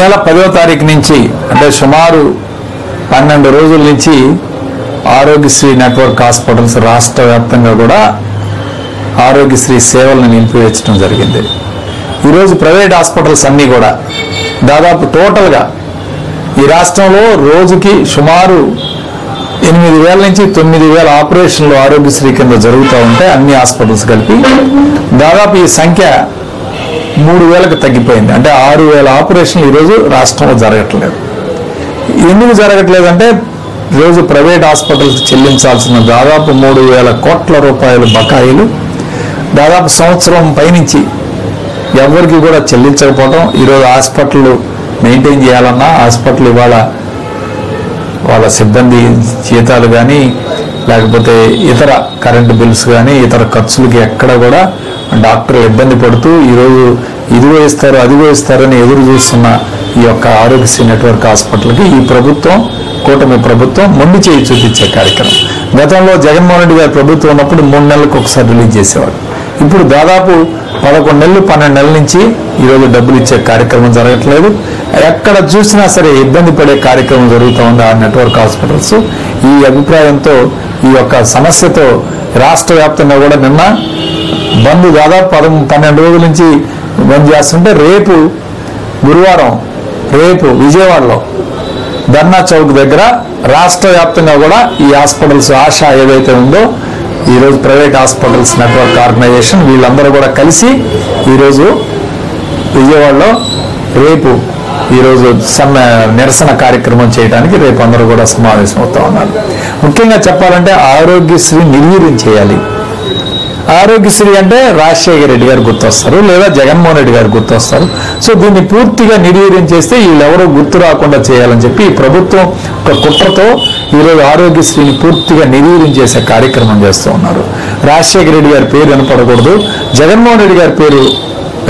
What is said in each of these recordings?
నెల 10వ తారీఖు నుంచి అంటే సుమారు 12 రోజుల నుంచి ఆరోగ్యశ్రీ నెట్వర్క్ హాస్పిటల్స్ రాష్ట్ర వ్యాప్తంగా కూడా ఆరోగ్యశ్రీ సేవలను నిలిపివేయడం జరిగింది. ఈరోజు ప్రైవేట్ హాస్పిటల్స్ అన్నీ కూడా దాదాపు టోటల్గా ఈ రాష్ట్రంలో రోజుకి సుమారు 8,000 నుంచి 9,000 ఆపరేషన్లు ఆరోగ్యశ్రీ కింద జరుగుతూ ఉంటే అన్ని హాస్పిటల్స్ కలిపి దాదాపు ఈ సంఖ్య 3,000కు తగ్గిపోయింది. అంటే 6,000 ఆపరేషన్లు ఈరోజు రాష్ట్రంలో జరగట్లేదు. ఎందుకు జరగట్లేదంటే రోజు ప్రైవేట్ హాస్పిటల్స్ చెల్లించాల్సిన దాదాపు 3,000 కోట్ల రూపాయల బకాయిలు దాదాపు సంవత్సరం పైనుంచి ఎవరికి కూడా చెల్లించకపోవడం. ఈరోజు హాస్పిటల్ మెయింటైన్ చేయాలన్నా హాస్పిటల్ ఇవాళ వాళ్ళ సిబ్బంది జీతాలు కానీ లేకపోతే ఇతర కరెంటు బిల్స్ కానీ ఇతర ఖర్చులకి ఎక్కడ కూడా డాక్టర్లు ఇబ్బంది పడుతూ ఈరోజు ఇదిగో ఇస్తారు అదిగో ఇస్తారని ఎదురు చూస్తున్న ఈ యొక్క ఆరోగ్యశ్రీ నెట్వర్క్ హాస్పిటల్కి ఈ ప్రభుత్వం కూటమి ప్రభుత్వం మొండి చేయి చూపించే కార్యక్రమం. గతంలో జగన్మోహన్ రెడ్డి గారి ప్రభుత్వం ఉన్నప్పుడు 3 నెలలకు ఒకసారి రిలీజ్ చేసేవాడు. ఇప్పుడు దాదాపు 11 నెలలు 12 నెలల నుంచి ఈరోజు డబ్బులు ఇచ్చే కార్యక్రమం జరగట్లేదు. ఎక్కడ చూసినా సరే ఇబ్బంది పడే కార్యక్రమం జరుగుతూ ఉంది ఆ నెట్వర్క్ హాస్పిటల్స్. ఈ అభిప్రాయంతో ఈ యొక్క సమస్యతో రాష్ట్ర వ్యాప్తంగా కూడా నిన్న బంద్ దాదాపు 12 రోజుల నుంచి బంద్ చేస్తుంటే రేపు గురువారం విజయవాడలో ధర్నా చౌక్ దగ్గర రాష్ట్ర వ్యాప్తంగా కూడా ఈ హాస్పిటల్స్ ఆశ ఏదైతే ఉందో ఈరోజు ప్రైవేట్ హాస్పిటల్స్ నెట్వర్క్ ఆర్గనైజేషన్ వీళ్ళందరూ కూడా కలిసి ఈరోజు విజయవాడలో రేపు ఈరోజు నిరసన కార్యక్రమం చేయడానికి రేపు అందరూ కూడా సమావేశం అవుతా ఉన్నారు. ముఖ్యంగా చెప్పాలంటే ఆరోగ్యశ్రీ నిర్వీర్యం చేయాలి. ఆరోగ్యశ్రీ అంటే రాజశేఖర రెడ్డి గారు గుర్తొస్తారు లేదా జగన్మోహన్ రెడ్డి గారు గుర్తొస్తారు. సో దీన్ని పూర్తిగా నిర్వీర్యం చేస్తే వీళ్ళెవరూ గుర్తు రాకుండా చేయాలని చెప్పి ఈ ప్రభుత్వం ఒక కుట్రతో ఈరోజు ఆరోగ్యశ్రీని పూర్తిగా నిర్వీర్యం చేసే కార్యక్రమం చేస్తూ ఉన్నారు. రాజశేఖర రెడ్డి గారి పేరు వినపడకూడదు, జగన్మోహన్ రెడ్డి గారి పేరు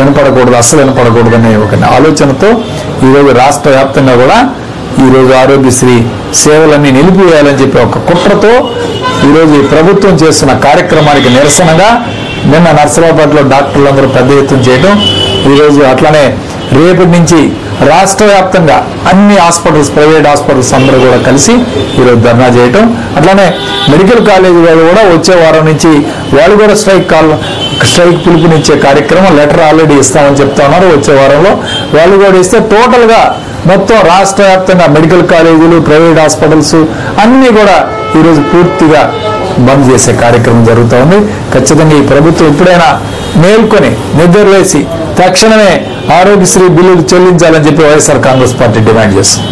వినపడకూడదు, అస్సలు వినపడకూడదు అనే ఒక ఆలోచనతో ఈరోజు రాష్ట్ర వ్యాప్తంగా కూడా ఈరోజు ఆరోగ్యశ్రీ సేవలన్నీ నిలిపివేయాలని చెప్పి ఒక కుట్రతో ఈరోజు ఈ ప్రభుత్వం చేస్తున్న కార్యక్రమానికి నిరసనగా నిన్న నర్సరావుపేటలో డాక్టర్లందరూ పెద్ద ఎత్తున చేయడం, ఈరోజు అట్లనే రేపటి నుంచి రాష్ట్ర వ్యాప్తంగా అన్ని హాస్పిటల్స్ ప్రైవేట్ హాస్పిటల్స్ అందరూ కూడా కలిసి ఈరోజు ధర్నా చేయటం, అట్లానే మెడికల్ కాలేజీ వాళ్ళు కూడా వచ్చే వారం నుంచి వాళ్ళు కూడా స్ట్రైక్ పిలుపునిచ్చే కార్యక్రమం లెటర్ ఆల్రెడీ ఇస్తామని చెప్తా ఉన్నారు. వచ్చే వారంలో వాళ్ళు కూడా ఇస్తే టోటల్గా మొత్తం రాష్ట్ర వ్యాప్తంగా మెడికల్ కాలేజీలు ప్రైవేట్ హాస్పిటల్స్ అన్నీ కూడా ఈరోజు పూర్తిగా బంద్ చేసే కార్యక్రమం జరుగుతూ ఉంది. ఖచ్చితంగా ఈ ప్రభుత్వం ఎప్పుడైనా మేల్కొని నిద్రలేసి తక్షణమే ఆరోగ్యశ్రీ బిల్లులు చెల్లించాలని చెప్పి వైఎస్ఆర్ కాంగ్రెస్ పార్టీ డిమాండ్ చేస్తుంది.